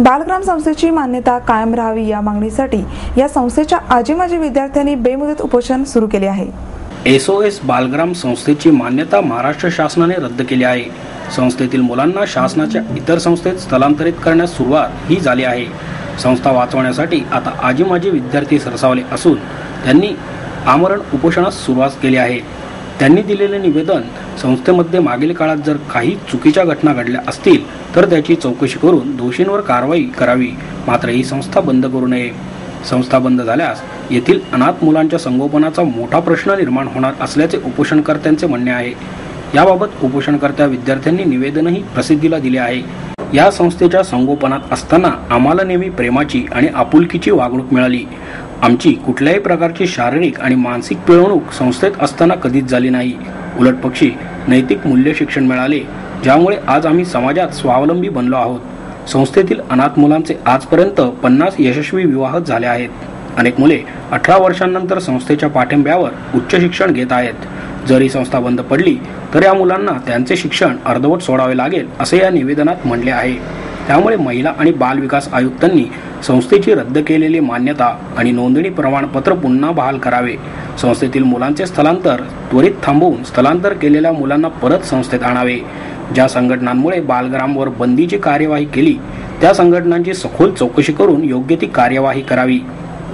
बालग्राम संस्थेची मान्यता कायम राहावी या मागणीसाठी या संस्थेच्या आजी माजी विद्यार्थ्यांनी बेमुदत उपोषण सुरू केले आहे। SOS बालग्राम संस्थेची मान्यता महाराष्ट्र शासनाने रद्द केली आहे। संस्थेतील मुलांना शासनाच्या इतर संस्थेत स्थलांतरित करण्यास सुरुवात ही झाली आहे। संस्था वाचवण्यासाठी आता आजी माजी विद्यार्थी सरसावले असून त्यांनी आमरण उपोषणास सुरुवात केली आहे। त्यांनी दिलेले निवेदन, संस्थेमध्ये मागील काळात जर काही चुकीच्या घटना घडल्या असतील तर त्याची चौकशी करून दोषींवर कारवाई करावी, मात्र ही संस्था बंद करू नये। संस्था बंद झाल्यास येथील अनाथ मुलांच्या संगोपनाचा मोठा प्रश्न निर्माण होणार असल्याचे उपोषणकर्त्यांचे म्हणणे आहे। याबाबत उपोषणकर्त्या विद्यार्थ्यांनी निवेदनही प्रसिद्धीला दिले आहे। या संस्थेच्या संगोपनात असताना आम्हाला नेहमी प्रेमाची आणि आपुलकीची वागणूक मिळाली। आमची कुठल्याही प्रकारची शारीरिक आणि मानसिक पिळवणूक संस्थेत असताना कधीच झाली नाही। उलटपक्षी नैतिक मूल्य शिक्षण मिळाले, ज्यामुळे आज आम्ही समाजात स्वावलंबी बनलो आहोत। संस्थेतील अनाथ मुलांचे आजपर्यंत 50 यशस्वी विवाह झाले आहेत। अनेक मुले 18 वर्षांनंतर संस्थेच्या पाठिंब्यावर उच्च शिक्षण घेत आहेत। जर ही संस्था बंद पडली तर या मुलांना त्यांचे शिक्षण अर्धवट सोडावे लागेल असे या निवेदनात म्हणले आहे। त्यामुळे महिला आणि बाल विकास आयुक्तांनी संस्थेची रद्द केलेली मान्यता आणि नोंदणी प्रमाणपत्र पुन्हा बहाल करावे। संस्थेतील मुलांचे स्थलांतर त्वरित थांबवून स्थलांतर केलेल्या मुलांना परत संस्थेत आणावे। ज्या संघटनांमुळे बालग्रामवर बंदीची कार्यवाही केली त्या संघटनांची सखोल चौकशी करून योग्य ती कार्यवाही करावी।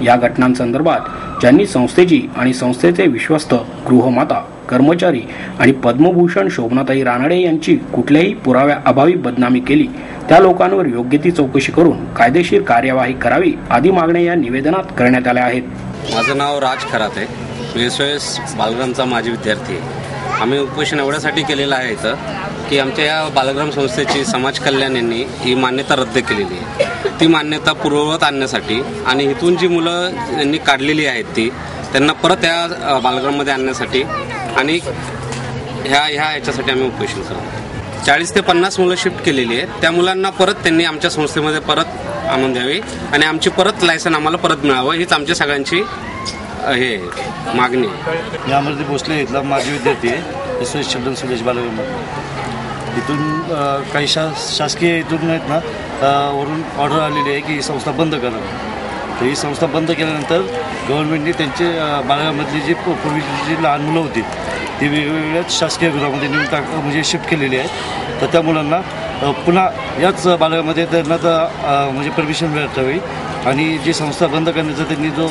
या घटनांसंदर्भात ज्यांनी संस्थेची आणि संस्थेचे विश्वस्त, गृहमाता, कर्मचारी आणि पद्मभूषण शोभनाताई रानडे यांची कुठल्याही पुराव्याअभावी बदनामी केली त्या लोकांवर योग्य ती चौकशी करून कायदेशीर कार्यवाही करावी आदी मागण्या या निवेदनात करण्यात आल्या आहेत। माझं नाव राज खराते, SOS बालग्रामचा माजी विद्यार्थी आहे। आम्ही उपोषण एवढ्यासाठी केलेलं आहे इथं की आमच्या या बालग्राम संस्थेची समाज कल्याण यांनी ही मान्यता रद्द केलेली आहे। ती मान्यता पूर्ववत आणण्यासाठी आणि इथून जी मुलं यांनी काढलेली आहेत त्यांना परत या बालग्राममध्ये आणण्यासाठी आणि ह्याच्यासाठी आम्ही उपोषण करतो। 40 ते 50 मुलं शिफ्ट केलेली आहेत, त्या मुलांना परत त्यांनी आमच्या संस्थेमध्ये परत आणून द्यावी आणि आमची परत लायसन आम्हाला परत मिळावं, हीच आमच्या सगळ्यांची हे मागणी आहे। यामध्ये भोसले इथला माजी विद्यार्थी आहे, SOS चिल्ड्रन्स विलेज बालग्राम। इथून काही शासकीय इथून आहेत ना वरून ऑर्डर आलेली आहे की ही संस्था बंद करावी। तर ही संस्था बंद केल्यानंतर गव्हर्नमेंटने त्यांचे बालग्राममधली जी पूर्वीची जी लहान मुलं होती ती वेगवेगळ्या शासकीय गृहामध्ये नेऊन म्हणजे शिफ्ट केलेली आहे। तर त्या मुलांना पुन्हा याच बालग्राममध्ये त्यांना म्हणजे परमिशन मिळावी आणि जी संस्था बंद करण्याचा त्यांनी जो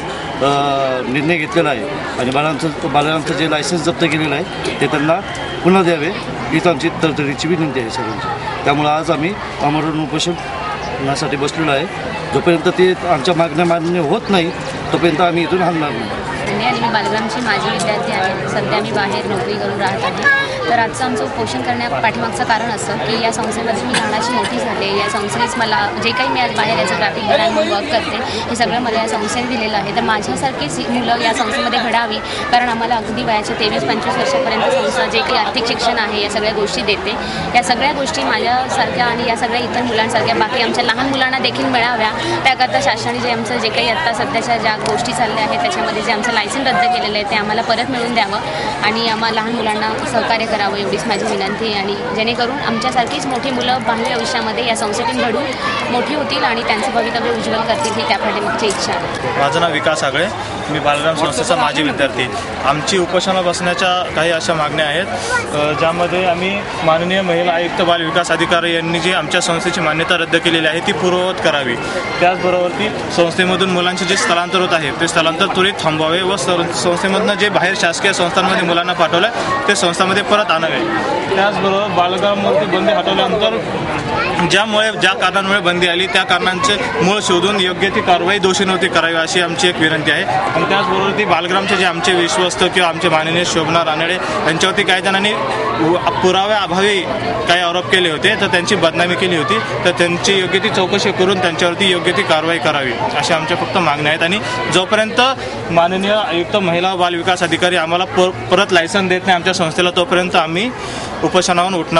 निर्णय घेतलेला आहे आणि बालग्रामचं जे लायसन्स जप्त केलेलं आहे ते त्यांना पुन्हा द्यावे, हीच आमची तरतडीची विनंती आहे सगळ्यांची। त्यामुळं आज आम्ही आमरण उपोषणासाठी बसलेलो आहे। जोपर्यंत ते आमच्या मागण्या मान्य होत नाही तोपर्यंत आम्ही इथून हलणार नाही। आणि मी बालग्रामची माजी विद्यार्थी आहे। सध्या मी बाहेर नोकरी करून राहत आहे। तर आजचं आमचं उपोषण पाठीमागचं कारण असं की या संस्थेमध्ये मी लहानाची मोठी झाले। या संस्थेनेच मला जे काही मी आज बाहेर याचं ग्राफिक डिझाईन म्हणून वर्क करते हे सगळं मला या संस्थेने दिलेलं आहे। तर माझ्यासारखीच मुलं या संस्थेमध्ये घडावी, कारण आम्हाला अगदी वयाच्या 23-25 वर्षापर्यंत संस्था जे काही आर्थिक शिक्षण आहे या सगळ्या गोष्टी देते। या सगळ्या गोष्टी माझ्यासारख्या आणि या सगळ्या इतर मुलांसारख्या बाकी आमच्या लहान मुलांना देखील मिळाव्या। त्याकरता शासनाने जे आमचं जे काही आत्ता सध्याच्या ज्या गोष्टी चालल्या आहेत त्याच्यामध्ये जे आमचं लायसन रद्द केलेलं आहे ते आम्हाला परत मिळून द्यावं आणि आम्हाला लहान मुलांना सहकार्य करावं, एवढीच माझी विनंती आहे। आणि जेणेकरून आमच्यासारखीच मोठी मुलं भावी आयुष्यामध्ये या संस्थेतून घडून मोठी होतील आणि त्यांचं भवितव्य उज्ज्वल करतील, ही त्या पाठीमागची इच्छा आहे। माझं नाव विकास आगळे, मी बालग्राम संस्थेचा माजी विद्यार्थी। आमची उपोषणाला बसण्याच्या काही अशा मागण्या आहेत ज्यामध्ये आम्ही माननीय महिला आयुक्त बाल विकास अधिकारी यांनी जी आमच्या संस्थेची मान्यता रद्द केलेली आहे ती पूर्ववत करावी। त्याचबरोबर ती संस्थेमधून मुलांचे जे स्थलांतर होत आहे ते स्थलांतर त्वरित थांबवावे व संस्थेमधून जे बाहेर शासकीय संस्थांमध्ये मुलांना पाठवलं ते संस्थांमध्ये परत आणावे। त्याचबरोबर बालग्रामवरती बंदी हटवल्यानंतर ज्या कारणांमुळे बंदी आली त्या कारणांचे मूळ शोधून योग्य ती कारवाई दोषींवरती करावी अशी आमची एक विनंती आहे। आणि त्याचबरोबर ती बालग्रामचे जे आमचे विश्वस्त किंवा आमचे माननीय शोभना रानडे यांच्यावरती काही जणांनी पुराव्याअभावी काही आरोप केले होते, तर त्यांची बदनामी केली होती, तर त्यांची योग्य ती चौकशी करून त्यांच्यावरती योग्य ती कारवाई करावी अशा आमच्या फक्त मागण्या आहेत। आणि जोपर्यंत माननीय आयुक्त महिला बाल विकास अधिकारी आम्हाला परत लायसन देत नाही आमच्या संस्थेला तोपर्यंत आम्ही उपोषणावरून उठणार।